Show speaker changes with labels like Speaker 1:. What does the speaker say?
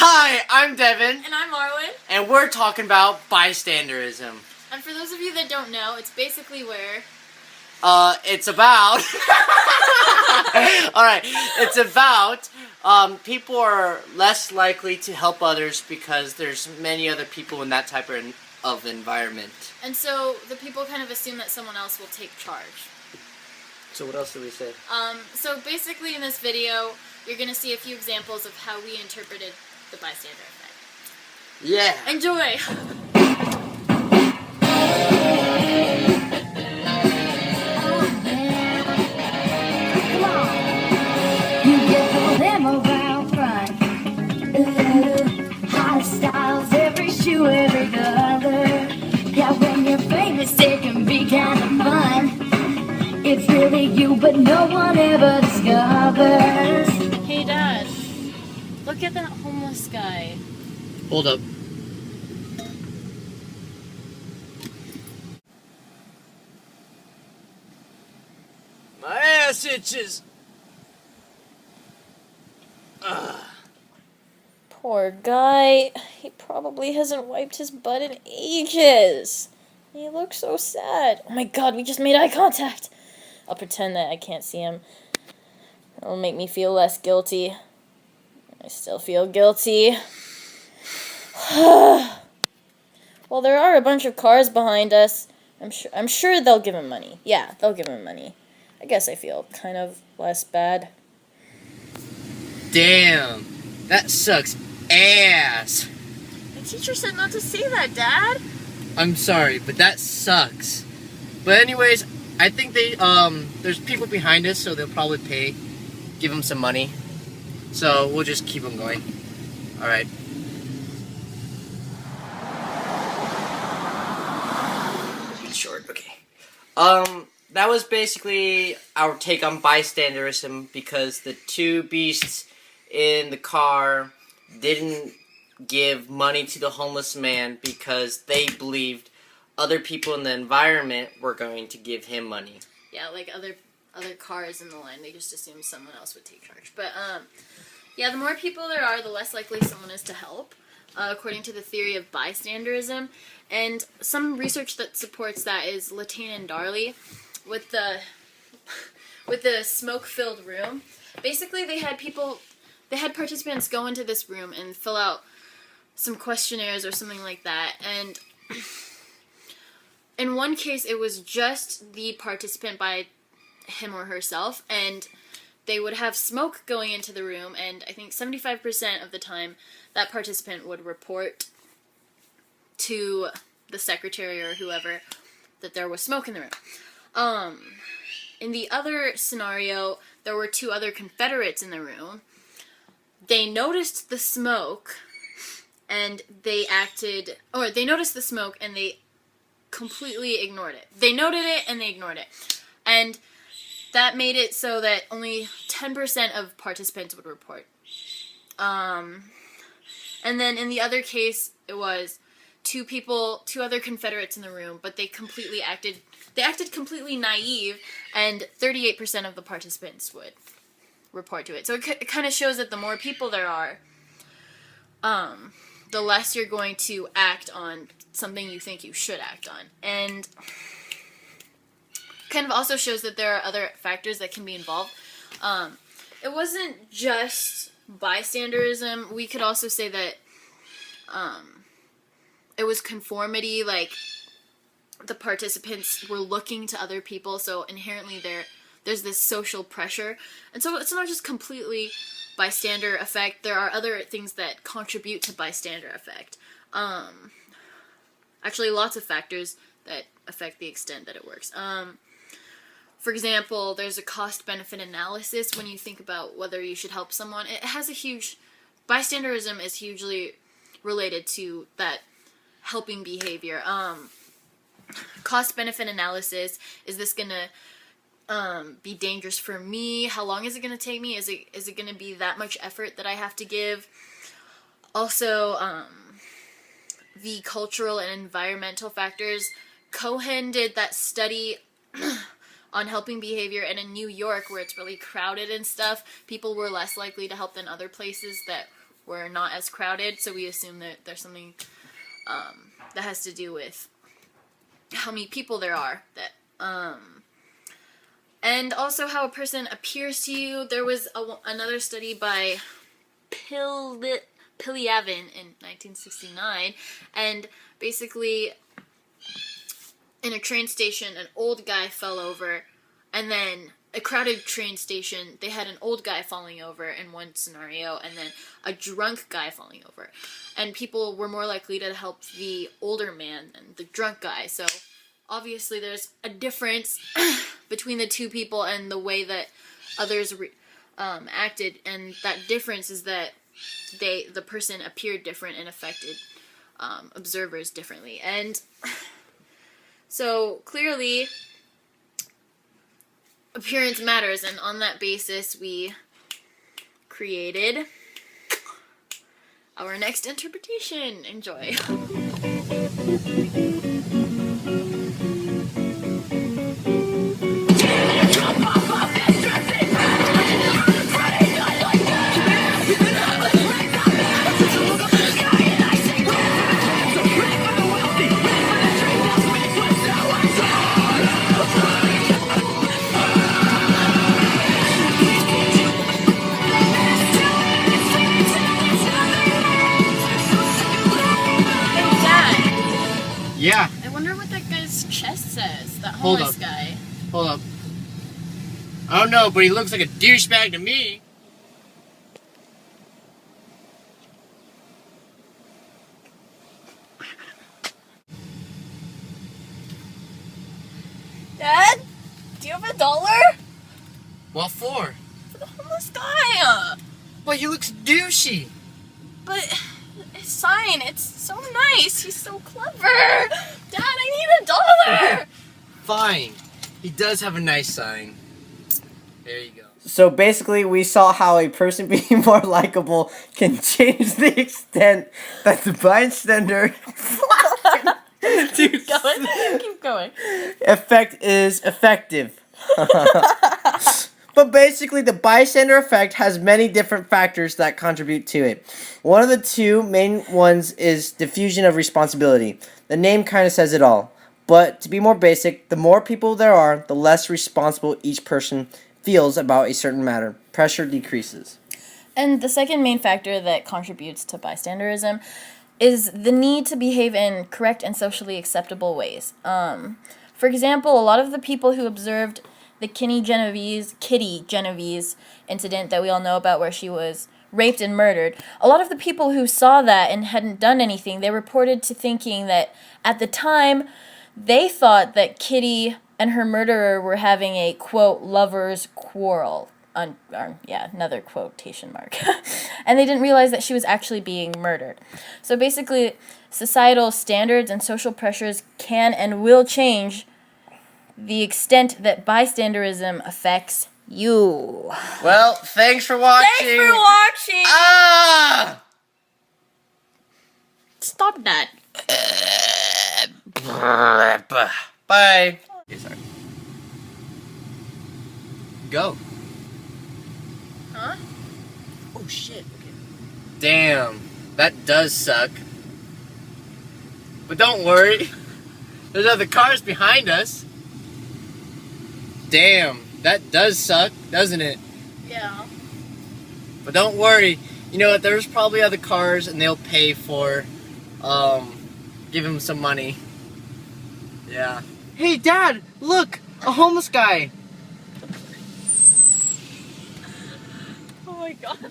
Speaker 1: Hi, I'm Devin.
Speaker 2: And I'm Arwyn.
Speaker 1: And we're talking about bystanderism.
Speaker 2: And for those of you that don't know, it's basically where...
Speaker 1: It's about... Alright, it's about... people are less likely to help others because there's many other people in that type of environment.
Speaker 2: And so the people kind of assume that someone else will take charge.
Speaker 1: So what else do we say?
Speaker 2: So basically in this video, you're going to see a few examples of how we interpreted the bystander effect.
Speaker 1: Yeah!
Speaker 2: Enjoy!
Speaker 3: You get them around front. Hot styles, every shoe, every color. Yeah, when you're famous, it can be kind of fun. It's really you, but no one ever discovers.
Speaker 2: Hey Dad, look at that homeless guy.
Speaker 1: Hold up. My ass itches! Ugh.
Speaker 2: Poor guy. He probably hasn't wiped his butt in ages. He looks so sad. Oh my god, we just made eye contact. I'll pretend that I can't see him. It'll make me feel less guilty. I still feel guilty. Well, there are a bunch of cars behind us. I'm sure they'll give him money. Yeah, they'll give him money. I guess I feel kind of less bad.
Speaker 1: Damn, that sucks ass.
Speaker 2: The teacher said not to say that, Dad.
Speaker 1: I'm sorry, but that sucks. But anyways, I think there's people behind us, so they'll probably give them some money. So we'll just keep them going. All right. Short, okay. That was basically our take on bystanderism because the two beasts in the car didn't give money to the homeless man because they believed other people in the environment were going to give him money.
Speaker 2: Yeah, like other cars in the line, they just assumed someone else would take charge. But yeah, the more people there are, the less likely someone is to help, according to the theory of bystanderism. And some research that supports that is Latane and Darley with the smoke-filled room. Basically, they had participants go into this room and fill out some questionnaires or something like that. And in one case, it was just the participant by him or herself, and they would have smoke going into the room, and I think 75% of the time, that participant would report to the secretary or whoever that there was smoke in the room. In the other scenario, there were two other Confederates in the room. They noticed the smoke, and they noticed the smoke, and they completely ignored it. They noted it, and they ignored it. And that made it so that only 10% of participants would report. And then in the other case, it was two other Confederates in the room, but they acted completely naive, and 38% of the participants would report to it. So it kind of shows that the more people there are, the less you're going to act on something you think you should act on. And kind of also shows that there are other factors that can be involved. It wasn't just bystanderism. We could also say that it was conformity, like the participants were looking to other people, so inherently there's this social pressure. And so it's not just completely bystander effect. There are other things that contribute to bystander effect. Actually, lots of factors that affect the extent that it works. For example, there's a cost-benefit analysis when you think about whether you should help someone. Bystanderism is hugely related to that helping behavior. Cost-benefit analysis, is this gonna be dangerous for me? How long is it gonna take me? Is it gonna be that much effort that I have to give? Also, the cultural and environmental factors. Cohen did that study on helping behavior, and in New York, where it's really crowded and stuff, people were less likely to help than other places that were not as crowded, so we assume that there's something that has to do with how many people there are. And also how a person appears to you. There was another study by Pilyavin in 1969, and basically in a train station, an old guy fell over, and then a crowded train station, they had an old guy falling over in one scenario, and then a drunk guy falling over. And people were more likely to help the older man than the drunk guy. So obviously there's a difference between the two people and the way that others acted, and that difference is that the person appeared different and affected observers differently. And so clearly appearance matters, and on that basis we created our next interpretation. Enjoy.
Speaker 1: Yeah.
Speaker 2: I wonder what that guy's chest says. That
Speaker 1: Hold
Speaker 2: homeless
Speaker 1: up.
Speaker 2: guy.
Speaker 1: Hold up. I don't know, but he looks like a douchebag to me.
Speaker 2: Dad, do you have $1?
Speaker 1: What for?
Speaker 2: For the homeless guy.
Speaker 1: But he looks douchey.
Speaker 2: But his sign, it's so nice. He's so clever. Dad, I need $1.
Speaker 1: Fine. He does have a nice sign. There you go.
Speaker 4: So basically, we saw how a person being more likable can change the extent that the bystander
Speaker 2: Keep going. Keep going.
Speaker 4: effect is effective. But basically, the bystander effect has many different factors that contribute to it. One of the two main ones is diffusion of responsibility. The name kind of says it all. But to be more basic, the more people there are, the less responsible each person feels about a certain matter. Pressure decreases.
Speaker 2: And the second main factor that contributes to bystanderism is the need to behave in correct and socially acceptable ways. For example, a lot of the people who observed the Kitty Genovese incident that we all know about, where she was raped and murdered, a lot of the people who saw that and hadn't done anything, they reported to thinking that at the time they thought that Kitty and her murderer were having a, quote, lover's quarrel. Another quotation mark. And they didn't realize that she was actually being murdered. So basically, societal standards and social pressures can and will change the extent that bystanderism affects you.
Speaker 1: Well, thanks for watching.
Speaker 2: Thanks for watching!
Speaker 1: Ah!
Speaker 2: Stop that.
Speaker 1: Bye. Okay, sorry. Go.
Speaker 2: Huh?
Speaker 1: Oh shit. Okay. Damn, that does suck. But don't worry. There's other cars behind us. Damn, that does suck, doesn't it?
Speaker 2: Yeah.
Speaker 1: But don't worry. You know what? There's probably other cars, and they'll pay for, give him some money. Yeah. Hey, Dad! Look! A homeless guy!
Speaker 2: Oh my god.